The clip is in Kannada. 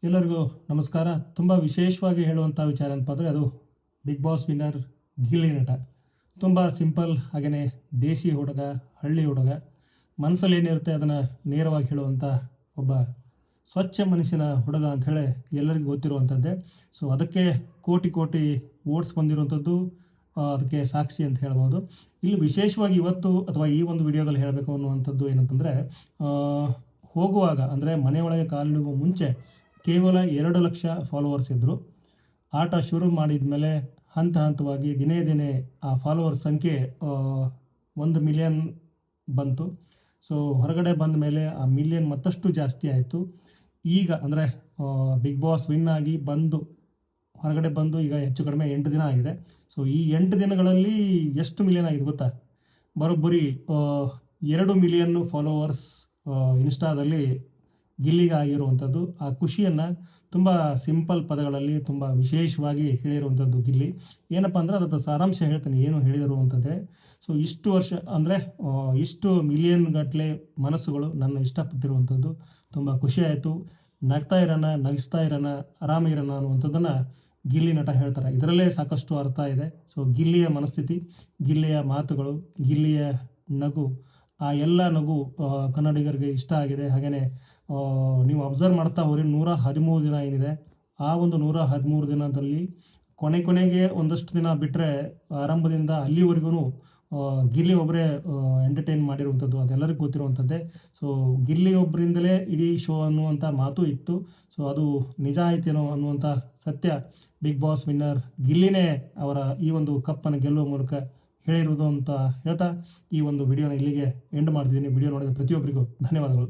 ಎಲ್ಲರಿಗೂ ನಮಸ್ಕಾರ. ತುಂಬ ವಿಶೇಷವಾಗಿ ಹೇಳುವಂಥ ವಿಚಾರ ಏನಪ್ಪ ಅಂದರೆ ಅದು ಬಿಗ್ ಬಾಸ್ ವಿನ್ನರ್ ಗಿಲ್ಲಿ ನಟ. ತುಂಬ ಸಿಂಪಲ್, ಹಾಗೆಯೇ ದೇಸಿ ಹುಡುಗ, ಹಳ್ಳಿ ಹುಡುಗ, ಮನಸ್ಸಲ್ಲಿ ಏನಿರುತ್ತೆ ಅದನ್ನು ನೇರವಾಗಿ ಹೇಳುವಂಥ ಒಬ್ಬ ಸ್ವಚ್ಛ ಮನಸ್ಸಿನ ಹುಡುಗ ಅಂಥೇಳಿ ಎಲ್ಲರಿಗೂ ಗೊತ್ತಿರುವಂಥದ್ದೇ. ಸೊ ಅದಕ್ಕೆ ಕೋಟಿ ಕೋಟಿ ವೋಟ್ಸ್ ಬಂದಿರುವಂಥದ್ದು ಅದಕ್ಕೆ ಸಾಕ್ಷಿ ಅಂತ ಹೇಳ್ಬೋದು. ಇಲ್ಲಿ ವಿಶೇಷವಾಗಿ ಇವತ್ತು ಅಥವಾ ಈ ಒಂದು ವಿಡಿಯೋದಲ್ಲಿ ಹೇಳಬೇಕು ಅನ್ನುವಂಥದ್ದು ಏನಂತಂದರೆ, ಹೋಗುವಾಗ ಅಂದರೆ ಮನೆಯೊಳಗೆ ಕಾಲಿಡುವ ಮುಂಚೆ ಕೇವಲ 2 ಲಕ್ಷ ಫಾಲೋವರ್ಸ್ ಇದ್ದರು. ಆಟ ಶುರು ಮಾಡಿದ ಮೇಲೆ ಹಂತ ಹಂತವಾಗಿ ದಿನೇ ದಿನೇ ಆ ಫಾಲೋವರ್ಸ್ ಸಂಖ್ಯೆ 1 ಮಿಲಿಯನ್ ಬಂತು. ಸೊ ಹೊರಗಡೆ ಬಂದ ಮೇಲೆ ಆ ಮಿಲಿಯನ್ ಮತ್ತಷ್ಟು ಜಾಸ್ತಿ ಆಯಿತು. ಈಗ ಅಂದರೆ ಬಿಗ್ ಬಾಸ್ ವಿನ್ ಆಗಿ ಹೊರಗಡೆ ಬಂದು ಈಗ ಹೆಚ್ಚು ಕಡಿಮೆ 8 ದಿನ ಆಗಿದೆ. ಸೊ ಈ 8 ದಿನಗಳಲ್ಲಿ ಎಷ್ಟು ಮಿಲಿಯನ್ ಆಗಿದೆ ಗೊತ್ತಾ? ಬರೋಬ್ಬರಿ 2 ಮಿಲಿಯನ್ ಫಾಲೋವರ್ಸ್ ಇನ್ಸ್ಟಾದಲ್ಲಿ ಗಿಲ್ಲಿಗೆ ಆಗಿರುವಂಥದ್ದು. ಆ ಖುಷಿಯನ್ನು ತುಂಬ ಸಿಂಪಲ್ ಪದಗಳಲ್ಲಿ ತುಂಬ ವಿಶೇಷವಾಗಿ ಹೇಳಿರುವಂಥದ್ದು ಗಿಲ್ಲಿ. ಏನಪ್ಪ ಅಂದರೆ ಅದರ ಸಾರಾಂಶ ಹೇಳ್ತೀನಿ ಏನು ಹೇಳಿದರು ಅಂತಂದರೆ, ಸೊ ಇಷ್ಟು ವರ್ಷ ಅಂದರೆ ಇಷ್ಟು ಮಿಲಿಯನ್ ಗಟ್ಟಲೆ ಮನಸ್ಸುಗಳು ನನ್ನ ಇಷ್ಟಪಟ್ಟಿರುವಂಥದ್ದು ತುಂಬ ಖುಷಿಯಾಯಿತು. ನಗಿಸ್ತಾ ಇರೋಣ, ಆರಾಮಿರೋಣ ಅನ್ನುವಂಥದ್ದನ್ನು ಗಿಲ್ಲಿ ನಟ ಹೇಳ್ತಾರೆ. ಇದರಲ್ಲೇ ಸಾಕಷ್ಟು ಅರ್ಥ ಇದೆ. ಸೊ ಗಿಲ್ಲಿಯ ಮನಸ್ಥಿತಿ, ಗಿಲ್ಲಿಯ ಮಾತುಗಳು, ಗಿಲ್ಲಿಯ ನಗು, ಆ ಎಲ್ಲ ನಗು ಕನ್ನಡಿಗರಿಗೆ ಇಷ್ಟ ಆಗಿದೆ. ಹಾಗೆಯೇ ನೀವು ಅಬ್ಸರ್ವ್ ಮಾಡ್ತಾ ಹೋಗಿ 113 ದಿನ ಏನಿದೆ, ಆ ಒಂದು 113 ದಿನದಲ್ಲಿ ಕೊನೆಗೆ ಒಂದಷ್ಟು ದಿನ ಬಿಟ್ಟರೆ ಆರಂಭದಿಂದ ಅಲ್ಲಿವರೆಗೂ ಗಿಲ್ಲಿ ಒಬ್ಬರೇ ಎಂಟರ್ಟೈನ್ ಮಾಡಿರುವಂಥದ್ದು ಅದೆಲ್ಲರಿಗೂ ಗೊತ್ತಿರುವಂಥದ್ದೇ. ಸೊ ಗಿಲ್ಲಿ ಒಬ್ಬರಿಂದಲೇ ಇಡೀ ಶೋ ಅನ್ನುವಂಥ ಮಾತು ಇತ್ತು. ಸೊ ಅದು ನಿಜ ಆಯ್ತೇನೋ ಅನ್ನುವಂಥ ಸತ್ಯ ಬಿಗ್ ಬಾಸ್ ವಿನ್ನರ್ ಗಿಲ್ಲಿನೇ ಅವರ ಈ ಒಂದು ಕಪ್ಪನ್ನು ಗೆಲ್ಲುವ ಮೂಲಕ ಹೇಳಿರುವುದು ಅಂತ ಹೇಳ್ತಾ ಈ ಒಂದು ವಿಡಿಯೋನ ಇಲ್ಲಿಗೆ ಎಂಡ್ ಮಾಡ್ತಿದ್ದೀನಿ. ವಿಡಿಯೋ ನೋಡಿದ ಪ್ರತಿಯೊಬ್ಬರಿಗೂ ಧನ್ಯವಾದಗಳು.